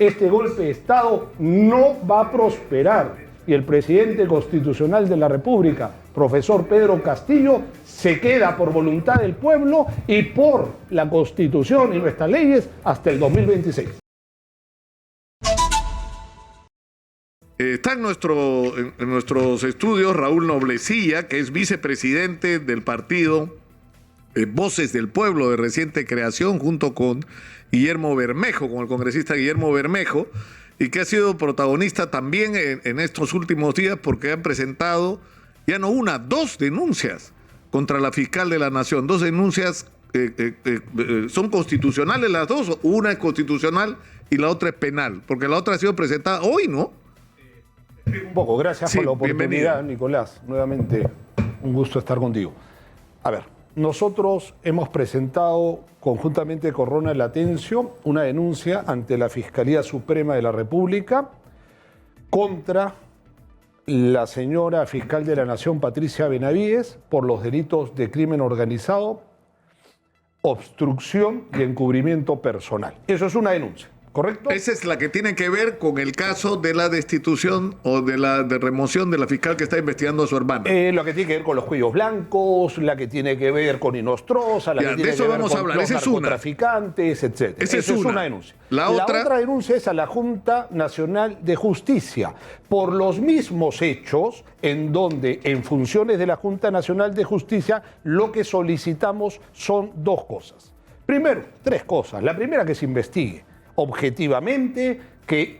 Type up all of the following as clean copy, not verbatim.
este golpe de Estado no va a prosperar. Y el presidente constitucional de la República, profesor Pedro Castillo, se queda por voluntad del pueblo y por la Constitución y nuestras leyes hasta el 2026. Está en nuestros estudios Raúl Noblecilla, que es vicepresidente del partido Voces del Pueblo de reciente creación, junto con Guillermo Bermejo, con el congresista Guillermo Bermejo, y que ha sido protagonista también en estos últimos días porque han presentado ya no una, dos denuncias contra la fiscal de la Nación. Dos denuncias, ¿son constitucionales las dos? Una es constitucional y la otra es penal, porque la otra ha sido presentada hoy, ¿no? Un poco, gracias por la oportunidad, Nicolás. Nuevamente, un gusto estar contigo. A ver, nosotros hemos presentado conjuntamente con Ronald Atencio una denuncia ante la Fiscalía Suprema de la República contra la señora fiscal de la Nación, Patricia Benavides, por los delitos de crimen organizado, obstrucción y encubrimiento personal. Eso es una denuncia, ¿correcto? Esa es la que tiene que ver con el caso de la destitución o de la remoción de la fiscal que está investigando a su hermana. Lo que tiene que ver con los cuellos blancos, la que tiene que ver con Inostroza, la que tiene que ver con los narcotraficantes, etc. Esa es una denuncia. La otra denuncia es a la Junta Nacional de Justicia, por los mismos hechos en donde, en funciones de la Junta Nacional de Justicia, lo que solicitamos son dos cosas. Primero, tres cosas. La primera, que se investigue objetivamente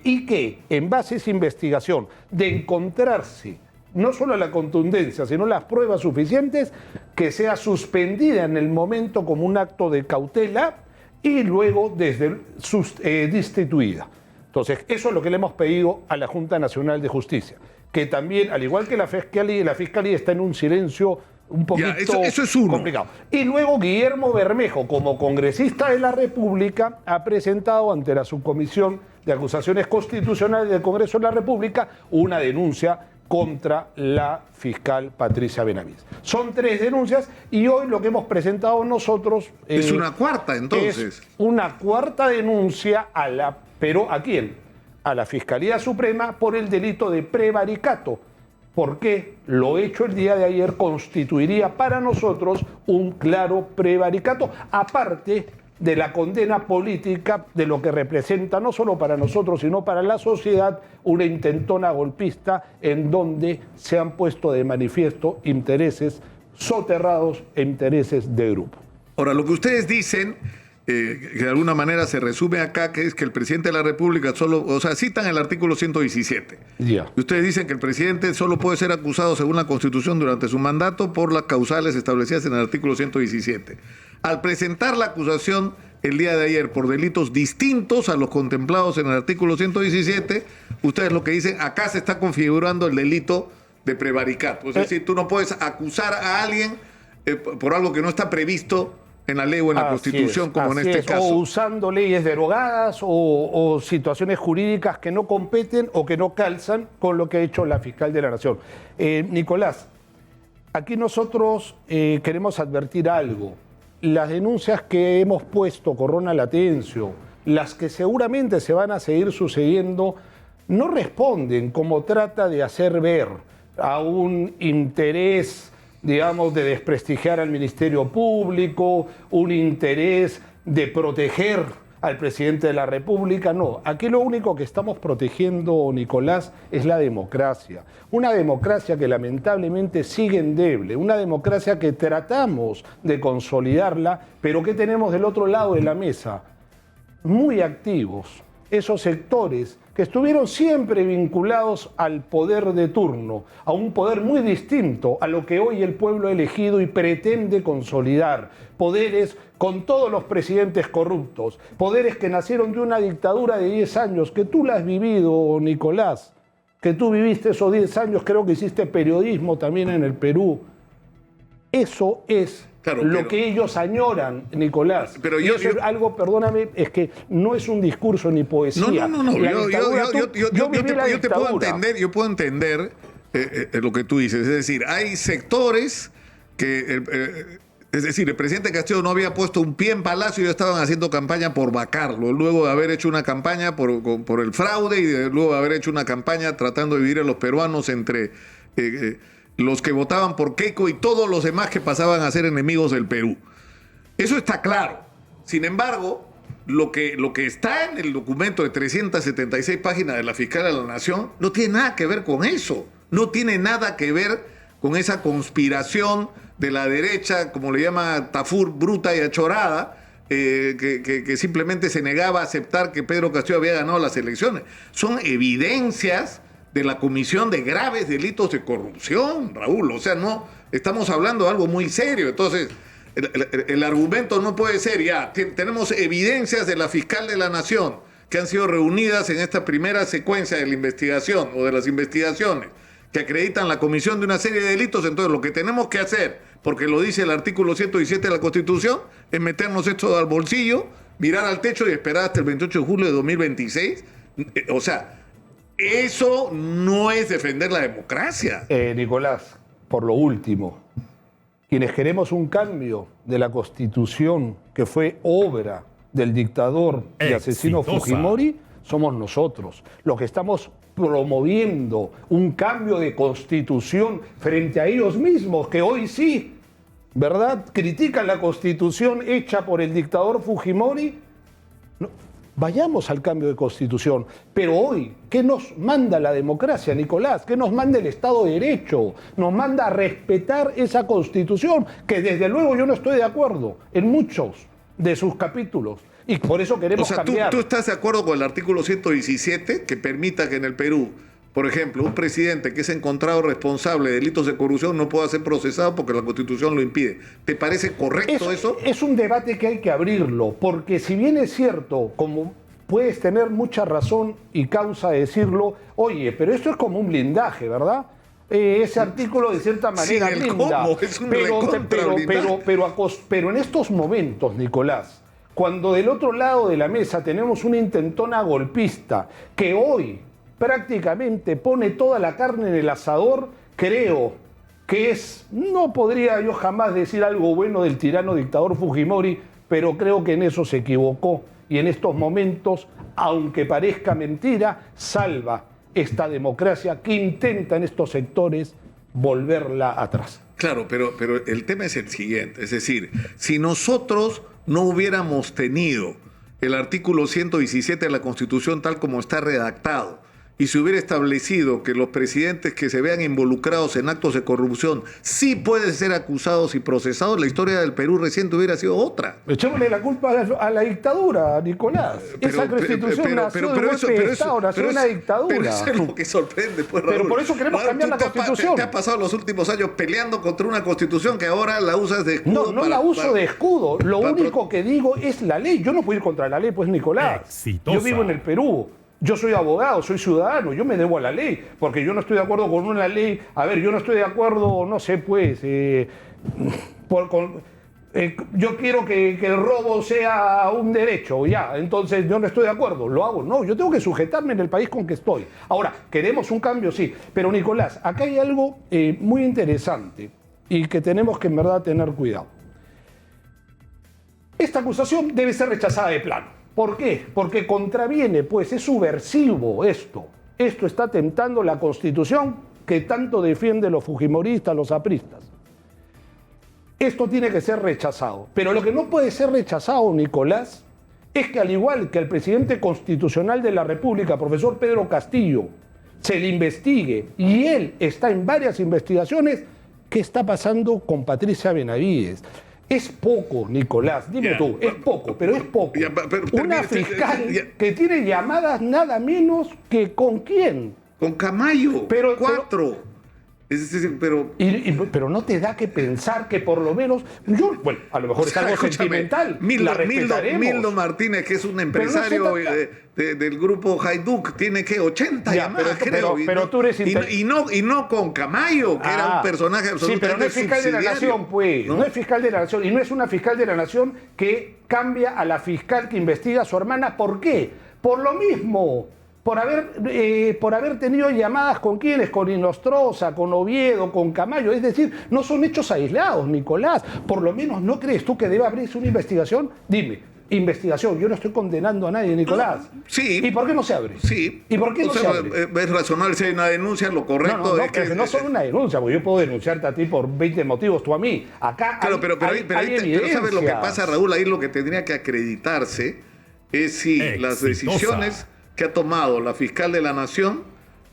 y que en base a esa investigación de encontrarse no solo la contundencia, sino las pruebas suficientes, que sea suspendida en el momento como un acto de cautela y luego destituida. Entonces, eso es lo que le hemos pedido a la Junta Nacional de Justicia, que también, al igual que la Fiscalía está en un silencio un poquito eso es complicado. Y luego Guillermo Bermejo, como congresista de la República, ha presentado ante la Subcomisión de Acusaciones Constitucionales del Congreso de la República una denuncia contra la fiscal Patricia Benavides. Son tres denuncias y hoy lo que hemos presentado nosotros... es una cuarta, entonces. Es una cuarta denuncia ¿pero a quién? A la Fiscalía Suprema por el delito de prevaricato. Porque lo hecho el día de ayer constituiría para nosotros un claro prevaricato, aparte de la condena política de lo que representa no solo para nosotros, sino para la sociedad, una intentona golpista en donde se han puesto de manifiesto intereses soterrados e intereses de grupo. Ahora, lo que ustedes dicen, que de alguna manera se resume acá, que es que el presidente de la República citan el artículo 117. Yeah. Y ustedes dicen que el presidente solo puede ser acusado según la Constitución durante su mandato por las causales establecidas en el artículo 117. Al presentar la acusación el día de ayer por delitos distintos a los contemplados en el artículo 117, ustedes lo que dicen, acá se está configurando el delito de prevaricato. Es decir, tú no puedes acusar a alguien por algo que no está previsto en la ley o en la Constitución, como en este caso. O usando leyes derogadas o situaciones jurídicas que no competen o que no calzan con lo que ha hecho la fiscal de la Nación. Nicolás, aquí nosotros queremos advertir algo. Las denuncias que hemos puesto con Ronald Atencio, las que seguramente se van a seguir sucediendo, no responden, como trata de hacer ver, a un interés, digamos, de desprestigiar al Ministerio Público, un interés de proteger al presidente de la República. No, aquí lo único que estamos protegiendo, Nicolás, es la democracia. Una democracia que lamentablemente sigue endeble, una democracia que tratamos de consolidarla, pero que tenemos del otro lado de la mesa muy activos esos sectores que estuvieron siempre vinculados al poder de turno, a un poder muy distinto a lo que hoy el pueblo ha elegido y pretende consolidar. Poderes con todos los presidentes corruptos, poderes que nacieron de una dictadura de 10 años, que tú la has vivido, Nicolás, que tú viviste esos 10 años, creo que hiciste periodismo también en el Perú. Eso es lo que ellos añoran, Nicolás. Pero es algo, perdóname, es que no es un discurso ni poesía. No. Yo puedo entender lo que tú dices. Es decir, hay sectores que Es decir, el presidente Castillo no había puesto un pie en Palacio y estaban haciendo campaña por vacarlo, luego de haber hecho una campaña por el fraude y luego de haber hecho una campaña tratando de dividir a los peruanos entre los que votaban por Keiko y todos los demás que pasaban a ser enemigos del Perú. Eso está claro. Sin embargo, lo que está en el documento de 376 páginas de la Fiscalía de la Nación no tiene nada que ver con eso. No tiene nada que ver con esa conspiración de la derecha, como le llama Tafur, bruta y achorada, que simplemente se negaba a aceptar que Pedro Castillo había ganado las elecciones. Son evidencias de la comisión de graves delitos de corrupción, Raúl. O sea, no estamos hablando de algo muy serio. Entonces, el argumento no puede ser, ya, tenemos evidencias de la fiscal de la Nación que han sido reunidas en esta primera secuencia de la investigación o de las investigaciones, que acreditan la comisión de una serie de delitos. Entonces lo que tenemos que hacer, porque lo dice el artículo 117 de la Constitución, es meternos esto al bolsillo, mirar al techo y esperar hasta el 28 de julio de 2026. O sea, eso no es defender la democracia. Nicolás, por lo último, quienes queremos un cambio de la Constitución que fue obra del dictador y asesino Fujimori, somos nosotros, los que estamos promoviendo un cambio de Constitución frente a ellos mismos, que hoy sí, ¿verdad?, critican la Constitución hecha por el dictador Fujimori. No, vayamos al cambio de Constitución, pero hoy, ¿qué nos manda la democracia, Nicolás? ¿Qué nos manda el Estado de Derecho? Nos manda a respetar esa Constitución, que desde luego yo no estoy de acuerdo en muchos de sus capítulos. Y por eso queremos cambiar. ¿Tú estás de acuerdo con el artículo 117 que permita que en el Perú, por ejemplo, un presidente que es encontrado responsable de delitos de corrupción no pueda ser procesado porque la Constitución lo impide? ¿Te parece correcto eso? Es un debate que hay que abrirlo, porque si bien es cierto, como puedes tener mucha razón y causa de decirlo, oye, pero esto es como un blindaje, ¿verdad? Ese artículo de cierta manera blinda. Es un pero en estos momentos, Nicolás, cuando del otro lado de la mesa tenemos una intentona golpista que hoy prácticamente pone toda la carne en el asador, creo que no podría yo jamás decir algo bueno del tirano dictador Fujimori, pero creo que en eso se equivocó y en estos momentos, aunque parezca mentira, salva esta democracia que intenta en estos sectores volverla atrás. Claro, pero el tema es el siguiente, es decir, si nosotros no hubiéramos tenido el artículo 117 de la Constitución tal como está redactado, y se hubiera establecido que los presidentes que se vean involucrados en actos de corrupción sí pueden ser acusados y procesados, la historia del Perú reciente hubiera sido otra. Echémosle la culpa a la dictadura, Nicolás. Esa Constitución nació de golpe de Estado, nació una dictadura. Pero eso es lo que sorprende, pues, Raúl. Pero por eso queremos cambiar la Constitución. Te has pasado los últimos años peleando contra una Constitución que ahora la usas de escudo. No la uso de escudo. Lo único que digo es la ley. Yo no puedo ir contra la ley, pues, Nicolás. Exitosa. Yo vivo en el Perú. Yo soy abogado, soy ciudadano, yo me debo a la ley, porque yo no estoy de acuerdo con una ley. A ver, yo no estoy de acuerdo, no sé, pues, yo quiero que el robo sea un derecho, ya, entonces yo no estoy de acuerdo, lo hago. No, yo tengo que sujetarme en el país con que estoy. Ahora, queremos un cambio, sí, pero Nicolás, acá hay algo muy interesante y que tenemos que en verdad tener cuidado. Esta acusación debe ser rechazada de plano. ¿Por qué? Porque contraviene, pues es subversivo esto. Esto está tentando la Constitución que tanto defienden los fujimoristas, los apristas. Esto tiene que ser rechazado. Pero lo que no puede ser rechazado, Nicolás, es que al igual que el presidente constitucional de la República, profesor Pedro Castillo, se le investigue y él está en varias investigaciones, ¿qué está pasando con Patricia Benavides? Es poco, Nicolás, dime tú, es poco, pero es poco. Una fiscal que tiene llamadas nada menos que ¿con quién? Con Camayo, 4. Es decir, pero no te da que pensar que por lo menos, bueno, a lo mejor es algo sentimental, la respetaremos. Mildo Martínez, que es un empresario del grupo Hajduk, tiene que 80 llamadas, creo. Pero tú eres y no con Camayo, que era un personaje absolutamente. Sí, pero no es fiscal de la nación, pues. No es fiscal de la nación. Y no es una fiscal de la nación que cambia a la fiscal que investiga a su hermana. ¿Por qué? Por lo mismo. por haber tenido llamadas con quienes, con Inostroza, con Oviedo, con Camayo. Es decir, no son hechos aislados, Nicolás. Por lo menos, ¿no crees tú que debe abrirse una investigación? Dime, investigación. Yo no estoy condenando a nadie, Nicolás. Sí. ¿Y por qué no se abre? Sí. ¿Y por qué no se abre? Es razonable si hay una denuncia, lo correcto No, es que... pero no solo una denuncia, porque yo puedo denunciarte a ti por 20 motivos, tú a mí. Acá Claro, pero ¿sabes lo que pasa, Raúl? Ahí lo que tendría que acreditarse es si las decisiones que ha tomado la fiscal de la Nación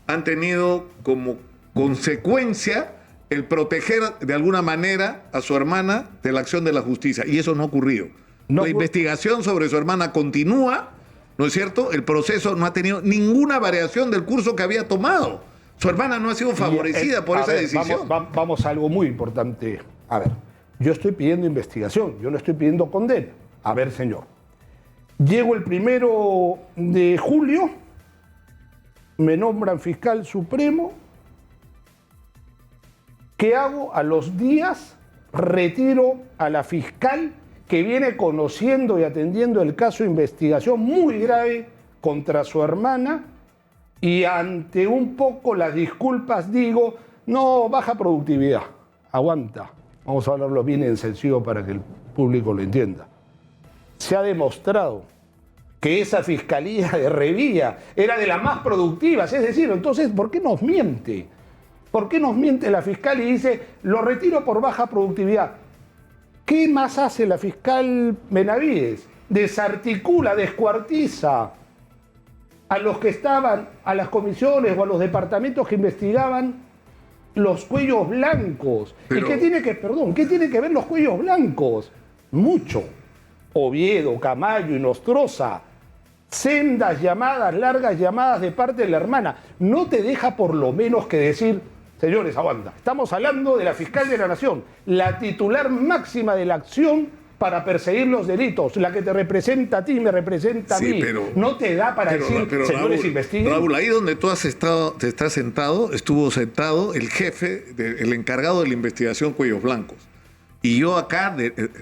han tenido como consecuencia el proteger de alguna manera a su hermana de la acción de la justicia. Y eso no ha ocurrido. La investigación sobre su hermana continúa, ¿no es cierto? El proceso no ha tenido ninguna variación del curso que había tomado. Su hermana no ha sido favorecida por esa decisión. Vamos a algo muy importante. A ver, yo estoy pidiendo investigación, yo no estoy pidiendo condena. A ver, señor. Llego el 1 de julio, me nombran fiscal supremo. ¿Qué hago? A los días retiro a la fiscal que viene conociendo y atendiendo el caso de investigación muy grave contra su hermana, y ante un poco las disculpas digo, no, baja productividad, aguanta. Vamos a hablarlo bien en sencillo para que el público lo entienda. Se ha demostrado que esa fiscalía de Revilla era de las más productivas, es decir, entonces, ¿por qué nos miente? ¿Por qué nos miente la fiscal y dice, lo retiro por baja productividad? ¿Qué más hace la fiscal Benavides? Desarticula, descuartiza a los que estaban, a las comisiones o a los departamentos que investigaban los cuellos blancos. ¿Y qué tiene que ver los cuellos blancos? Mucho. Oviedo, Camayo, Inostroza, sendas llamadas, largas llamadas de parte de la hermana. No te deja por lo menos que decir, señores, aguanta. Estamos hablando de la fiscal de la Nación, la titular máxima de la acción para perseguir los delitos, la que te representa a ti, me representa a mí. No te da para decir, señores, Raúl, investiguen. Raúl, ahí donde tú estás sentado, estuvo sentado el jefe, el encargado de la investigación Cuellos Blancos. Y yo acá,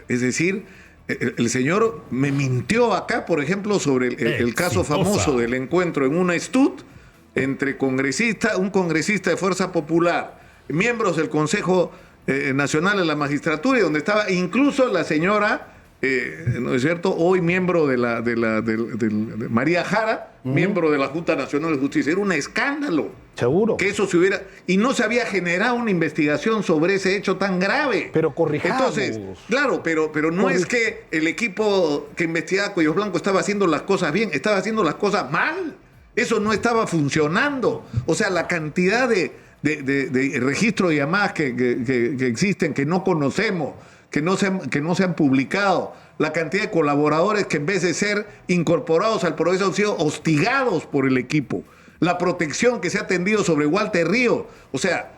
es decir, el señor me mintió acá, por ejemplo, sobre el caso famoso del encuentro en una STUT entre un congresista de Fuerza Popular, miembros del Consejo Nacional de la Magistratura, y donde estaba incluso la señora, ¿no es cierto?, hoy miembro de María Jara, miembro de la Junta Nacional de Justicia. Era un escándalo. Seguro. Que eso se hubiera... Y no se había generado una investigación sobre ese hecho tan grave. Pero corrijamos. Entonces, claro, pero no es que el equipo que investigaba Cuellos Blancos estaba haciendo las cosas bien, estaba haciendo las cosas mal. Eso no estaba funcionando. O sea, la cantidad de registros de llamadas que existen, que no conocemos, que no se han publicado, la cantidad de colaboradores que en vez de ser incorporados al proceso han sido hostigados por el equipo, la protección que se ha tendido sobre Walter Río. O sea,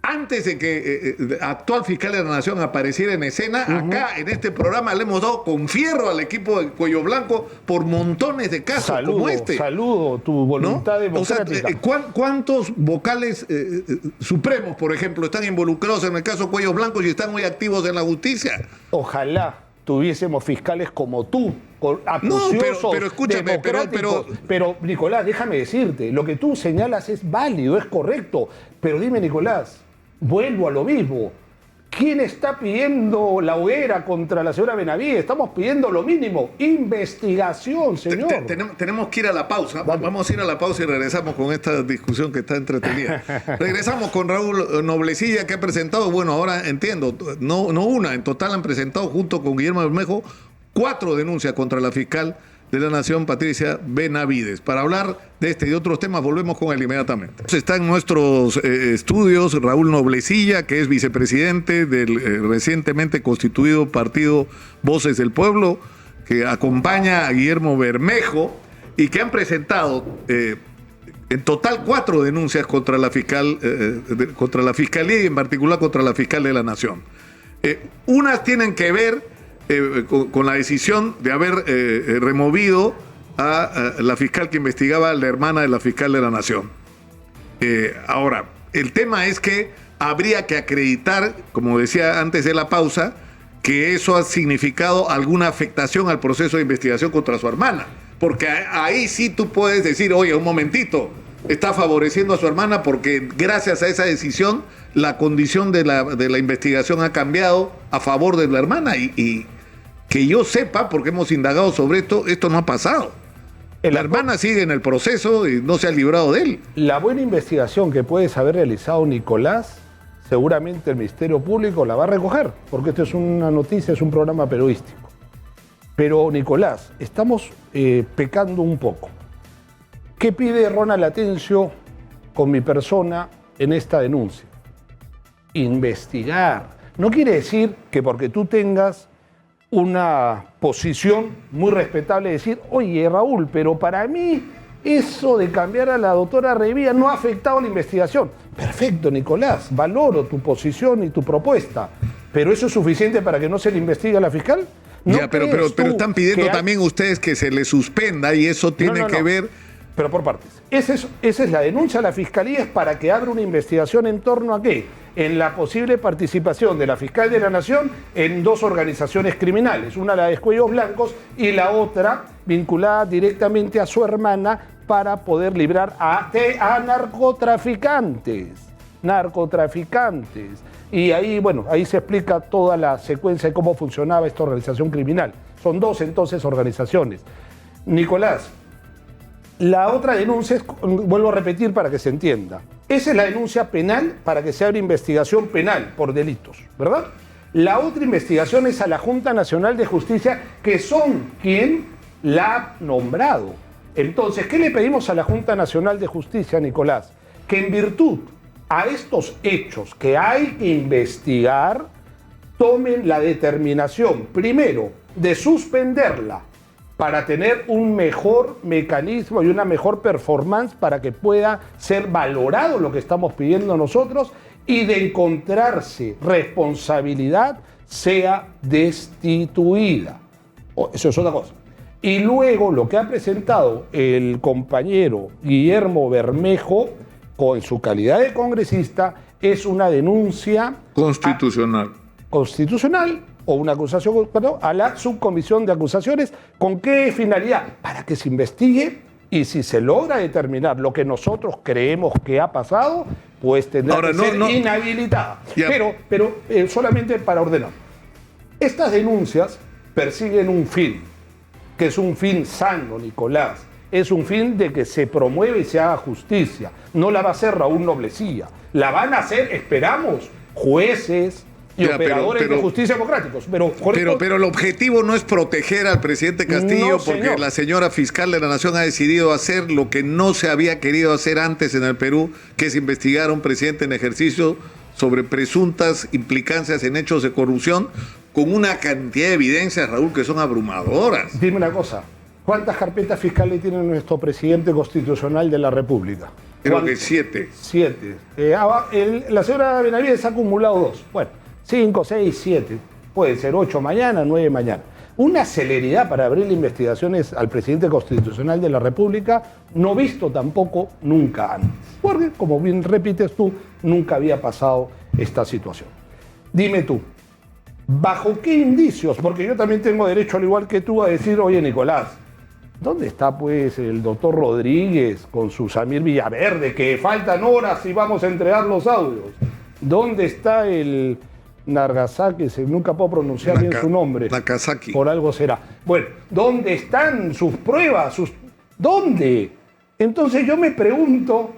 antes de que actual fiscal de la Nación apareciera en escena, acá en este programa le hemos dado con fierro al equipo de Cuello Blanco por montones de casos como este. Saludo tu voluntad democrática. O sea, ¿cuántos vocales supremos, por ejemplo, están involucrados en el caso Cuello Blanco y están muy activos en la justicia? Ojalá tuviésemos fiscales como tú, acuciosos, pero escúchame, pero Nicolás, déjame decirte, lo que tú señalas es válido, es correcto, pero dime, Nicolás, vuelvo a lo mismo. ¿Quién está pidiendo la hoguera contra la señora Benavides? Estamos pidiendo lo mínimo, investigación, señor. Tenemos que ir a la pausa. Vamos a ir a la pausa y regresamos con esta discusión que está entretenida. Regresamos con Raúl Noblecilla, que ha presentado, bueno, ahora entiendo, no una, en total han presentado junto con Guillermo Bermejo 4 denuncias contra la fiscal de la Nación, Patricia Benavides. Para hablar de este y otros temas, volvemos con él inmediatamente. Está en nuestros estudios Raúl Noblecilla, que es vicepresidente del recientemente constituido partido Voces del Pueblo, que acompaña a Guillermo Bermejo y que han presentado en total 4 denuncias contra la fiscal, contra la fiscalía y en particular contra la fiscal de la Nación. Unas tienen que ver con la decisión de haber removido a la fiscal que investigaba a la hermana de la fiscal de la Nación. Ahora, el tema es que habría que acreditar, como decía antes de la pausa, que eso ha significado alguna afectación al proceso de investigación contra su hermana. Porque ahí sí tú puedes decir, oye, un momentito, está favoreciendo a su hermana porque gracias a esa decisión la condición de la investigación ha cambiado a favor de la hermana y que yo sepa, porque hemos indagado sobre esto no ha pasado. La hermana sigue en el proceso y no se ha librado de él. La buena investigación que puedes haber realizado, Nicolás, seguramente el Ministerio Público la va a recoger, porque esto es una noticia, es un programa periodístico. Pero, Nicolás, estamos pecando un poco. ¿Qué pide Ronald Atencio con mi persona en esta denuncia? Investigar. No quiere decir que porque tú tengas una posición muy respetable decir, oye, Raúl, pero para mí eso de cambiar a la doctora Revilla no ha afectado la investigación. Perfecto, Nicolás, valoro tu posición y tu propuesta, pero ¿eso es suficiente para que no se le investigue a la fiscal? ¿No ya, pero están pidiendo también ustedes que se le suspenda y eso tiene que ver... Pero por partes. Esa es la denuncia a la Fiscalía, es para que abra una investigación en torno a qué. En la posible participación de la Fiscal de la Nación en dos organizaciones criminales. Una la de Cuellos Blancos y la otra vinculada directamente a su hermana para poder librar a narcotraficantes. Narcotraficantes. Y ahí, bueno, ahí se explica toda la secuencia de cómo funcionaba esta organización criminal. Son dos entonces organizaciones. Nicolás, la otra denuncia es, vuelvo a repetir para que se entienda, esa es la denuncia penal para que se abra investigación penal por delitos, ¿verdad? La otra investigación es a la Junta Nacional de Justicia, que son quien la ha nombrado. Entonces, ¿qué le pedimos a la Junta Nacional de Justicia, Nicolás? Que en virtud a estos hechos que hay que investigar, tomen la determinación, primero, de suspenderla, para tener un mejor mecanismo y una mejor performance para que pueda ser valorado lo que estamos pidiendo nosotros, y de encontrarse responsabilidad sea destituida. Eso es otra cosa. Y luego lo que ha presentado el compañero Guillermo Bermejo con su calidad de congresista es una denuncia constitucional. Constitucional o una acusación, perdón, a la subcomisión de acusaciones. ¿Con qué finalidad? Para que se investigue, y si se logra determinar lo que nosotros creemos que ha pasado, pues tendrá que ser inhabilitada. Pero solamente para ordenar. Estas denuncias persiguen un fin, que es un fin sano, Nicolás. Es un fin de que se promueva y se haga justicia. No la va a hacer Raúl Noblecía. La van a hacer, esperamos, jueces y operadores de justicia democráticos. Pero el objetivo no es proteger al presidente Castillo, no, porque señor. La señora fiscal de la Nación ha decidido hacer lo que no se había querido hacer antes en el Perú, que es investigar a un presidente en ejercicio sobre presuntas implicancias en hechos de corrupción, con una cantidad de evidencias, Raúl, que son abrumadoras. Dime una cosa, ¿cuántas carpetas fiscales tiene nuestro presidente constitucional de la República? Creo que 7. 7. La señora Benavides ha acumulado 2. Bueno, 5, 6, 7. Puede ser 8 mañana, 9 mañana. Una celeridad para abrir investigaciones al presidente constitucional de la República, no visto tampoco nunca antes. Porque, como bien repites tú, nunca había pasado esta situación. Dime tú, ¿bajo qué indicios? Porque yo también tengo derecho, al igual que tú, a decir, oye, Nicolás, ¿dónde está pues el doctor Rodríguez con su Samir Villaverde, que faltan horas y vamos a entregar los audios? ¿Dónde está el Nagasaki? Nunca puedo pronunciar bien su nombre. Nagasaki. Por algo será. Bueno, ¿dónde están sus pruebas? ¿Dónde? Entonces yo me pregunto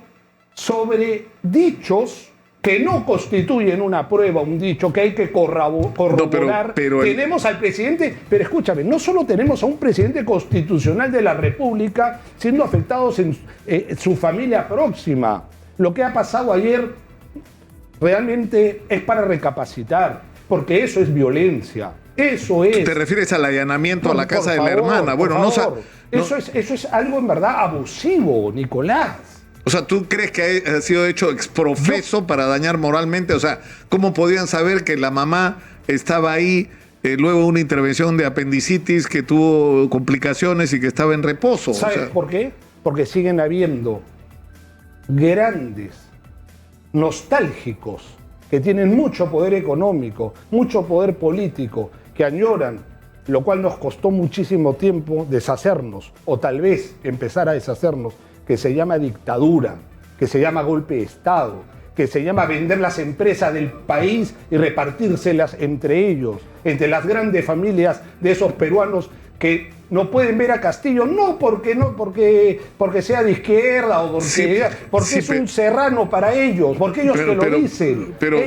sobre dichos que no constituyen una prueba, un dicho que hay que corroborar. Pero tenemos al presidente, pero escúchame, no solo tenemos a un presidente constitucional de la República siendo afectados en su familia próxima. Lo que ha pasado ayer realmente es para recapacitar, porque eso es violencia. Eso es. ¿Te refieres al allanamiento a la casa de la hermana? Bueno, eso es algo en verdad abusivo, Nicolás. O sea, ¿tú crees que ha sido hecho exprofeso para dañar moralmente? O sea, ¿cómo podían saber que la mamá estaba ahí luego de una intervención de apendicitis, que tuvo complicaciones y que estaba en reposo? ¿Sabes por qué? Porque siguen habiendo grandes nostálgicos que tienen mucho poder económico, mucho poder político, que añoran lo cual nos costó muchísimo tiempo deshacernos, o tal vez empezar a deshacernos, que se llama dictadura, que se llama golpe de Estado, que se llama vender las empresas del país y repartírselas entre ellos, entre las grandes familias de esos peruanos que no pueden ver a Castillo, no porque sea de izquierda o porque es un serrano para ellos, porque ellos te lo dicen. Pero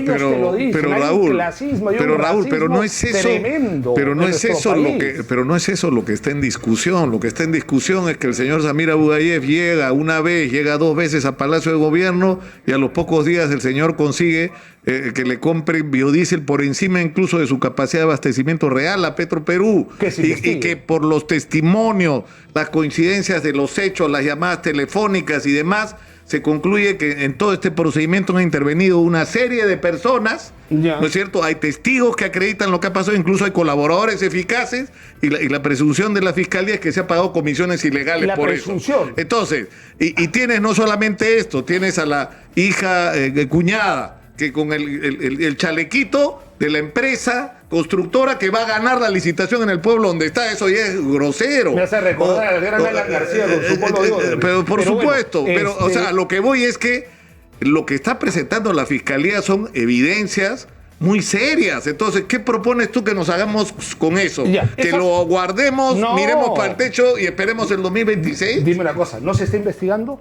Raúl, un clasismo y pero un Raúl, pero no es eso, tremendo. pero no es eso lo que está en discusión. Lo que está en discusión es que el señor Samir Abugayev llega una vez, llega dos veces a Palacio de Gobierno y a los pocos días el señor consigue que le compren biodiesel por encima incluso de su capacidad de abastecimiento real a Petroperú, y que por los testimonios, las coincidencias de los hechos, las llamadas telefónicas y demás, se concluye que en todo este procedimiento han intervenido una serie de personas, ¿no es cierto? Hay testigos que acreditan lo que ha pasado, incluso hay colaboradores eficaces, y la presunción de la Fiscalía es que se ha pagado comisiones ilegales por eso. Entonces, y tienes no solamente esto, tienes a la hija cuñada, que con el chalequito de la empresa constructora que va a ganar la licitación en el pueblo donde está, eso ya es grosero. Me hace recordar al gran Alan García con su pueblo de pero por supuesto, bueno, o sea, lo que voy es que lo que está presentando la Fiscalía son evidencias muy serias. Entonces, ¿qué propones tú que nos hagamos con eso? ¿Que lo guardemos, miremos para el techo y esperemos el 2026? Dime una cosa, ¿no se está investigando?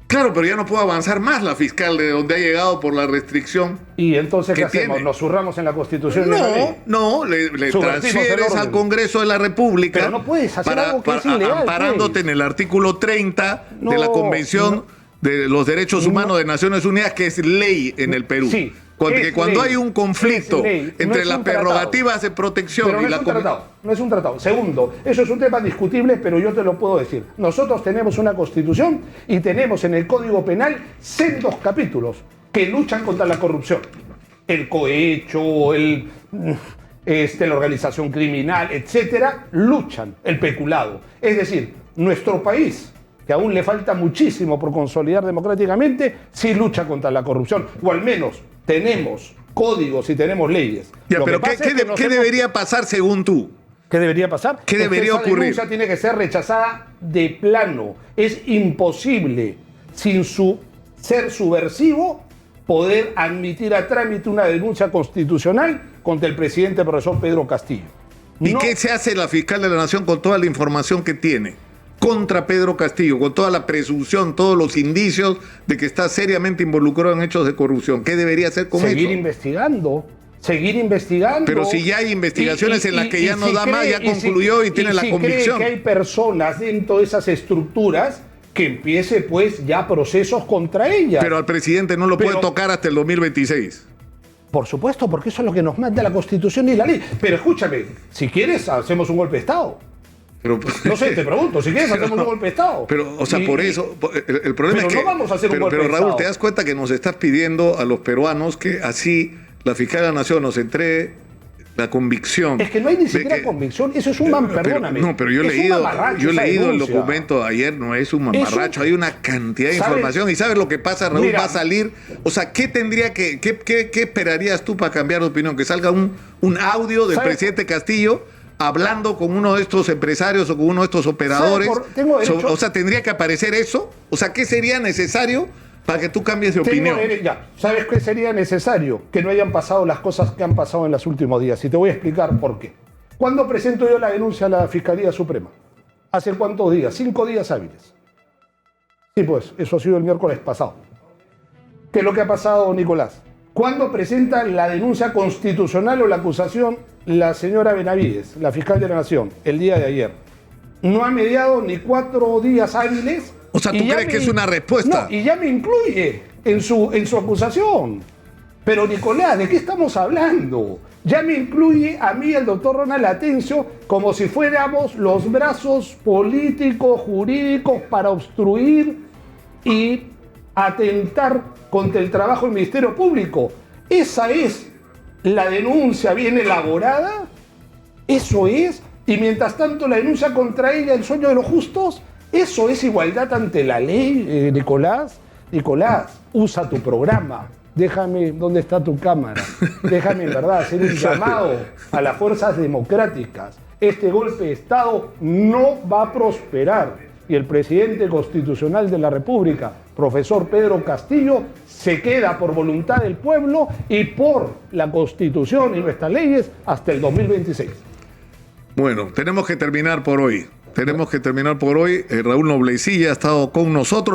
Claro, pero ya no puedo avanzar más la fiscal de donde ha llegado por la restricción. ¿Y entonces qué hacemos? ¿Nos zurramos en la Constitución? No, le transfieres al Congreso de la República. Pero no puedes hacer algo que es ilegal, amparándote en el artículo 30 de la Convención de los Derechos Humanos de Naciones Unidas, que es ley en el Perú. Sí. Cuando hay un conflicto entre las prerrogativas de protección y la no es un tratado. Segundo, eso es un tema discutible, pero yo te lo puedo decir. Nosotros tenemos una Constitución y tenemos en el Código Penal sendos capítulos que luchan contra la corrupción. El cohecho, la organización criminal, etcétera, luchan. El peculado. Es decir, nuestro país, que aún le falta muchísimo por consolidar democráticamente, sí lucha contra la corrupción, o al menos tenemos códigos y tenemos leyes. Pero ¿qué debería pasar según tú? ¿Qué debería pasar? ¿Qué debería ocurrir? Esa denuncia tiene que ser rechazada de plano. Es imposible, sin ser subversivo, poder admitir a trámite una denuncia constitucional contra el presidente profesor Pedro Castillo. ¿Y qué se hace la fiscal de la Nación con toda la información que tiene contra Pedro Castillo, con toda la presunción, todos los indicios de que está seriamente involucrado en hechos de corrupción? ¿Qué debería hacer con eso? Seguir investigando. Pero si ya hay investigaciones en las que ya no da más, ya concluyó y tiene la convicción. Cree que hay personas dentro de esas estructuras, que empiece pues ya procesos contra ellas. Pero al presidente no lo puede tocar hasta el 2026. Por supuesto, porque eso es lo que nos manda la Constitución y la ley. Pero escúchame, si quieres hacemos un golpe de Estado. No sé, te pregunto, si quieres hacemos un golpe de Estado. Pero, o sea, por eso, el problema es que... no vamos a hacer un golpe de Estado. Pero Raúl, ¿te das cuenta que nos estás pidiendo a los peruanos que así la fiscal de la Nación nos entregue la convicción? Es que no hay ni siquiera convicción, eso es un perdóname. No, pero yo he leído el documento ayer, no es un mamarracho, hay una cantidad de información. ¿Y sabes lo que pasa, Raúl? Va a salir, o sea, ¿qué esperarías tú para cambiar de opinión? Que salga un audio del presidente Castillo hablando con uno de estos empresarios o con uno de estos operadores. O sea, ¿tendría que aparecer eso? O sea, ¿qué sería necesario para que tú cambies de opinión? ¿Sabes qué sería necesario? Que no hayan pasado las cosas que han pasado en los últimos días. Y te voy a explicar por qué. ¿Cuándo presento yo la denuncia a la Fiscalía Suprema? ¿Hace cuántos días? 5 días hábiles. Sí, pues, eso ha sido el miércoles pasado. ¿Qué es lo que ha pasado, Nicolás? ¿Cuándo presenta la denuncia constitucional o la acusación la señora Benavides, la fiscal de la Nación, el día de ayer? No ha mediado ni 4 días hábiles. O sea, ¿tú crees que es una respuesta? No, y ya me incluye en su acusación. Pero, Nicolás, ¿de qué estamos hablando? Ya me incluye a mí el doctor Ronald Atencio como si fuéramos los brazos políticos, jurídicos para obstruir y atentar contra el trabajo del Ministerio Público. Esa es la denuncia bien elaborada. Eso es. Y mientras tanto la denuncia contra ella, el sueño de los justos. Eso es igualdad ante la ley, Nicolás. Nicolás, usa tu programa, déjame, ¿dónde está tu cámara? Déjame en verdad hacer un llamado a las fuerzas democráticas. Este golpe de Estado no va a prosperar y el presidente constitucional de la República, profesor Pedro Castillo, se queda por voluntad del pueblo y por la Constitución y nuestras leyes hasta el 2026. Bueno, tenemos que terminar por hoy. Raúl Noblecilla ha estado con nosotros.